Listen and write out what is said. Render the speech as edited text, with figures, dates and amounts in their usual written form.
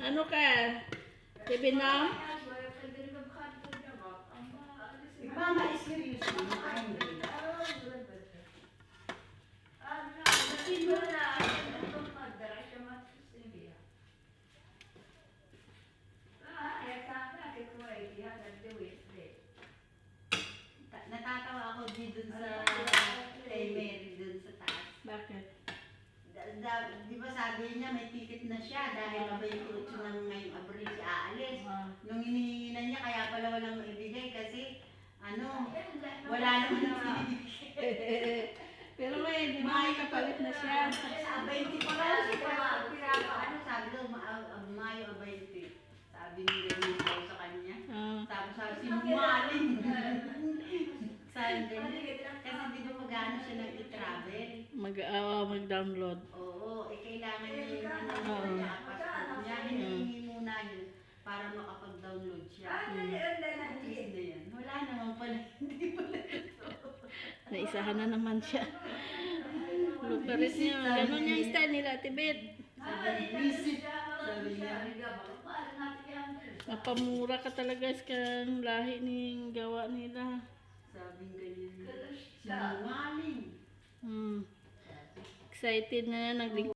Ano ka? Tibinom? Mama is serious. Natatawa ako dito sa kay Mary dun sa taas. Bakit? Di ba sabi niya may ticket na siya dahil abay yung ng ngayong Abril siya aalis. Nung hinihingi na niya kaya pala walang maibigay kasi wala naman na Pero may kapalit na siya. sa 20 pa lang siya sabi daw Mayo 20. Sabi ni Remy daw sa kanya. Tapos sabi sinungaling. Sabi kasi di ba magano siya nag-travel? Mag-download. Oo, kailangan niya yung passport niya. Hinihingi muna yun para makapag-download siya. Wala naman pala. Hindi pala ito. Naisahan na naman siya. Lugarit niya. Ganon yung style nila, Tibet. Sabi niya. Napamura ka talaga sa lahi ng gawa nila. Sabi ganyan. Sinungaling. Excited na yan.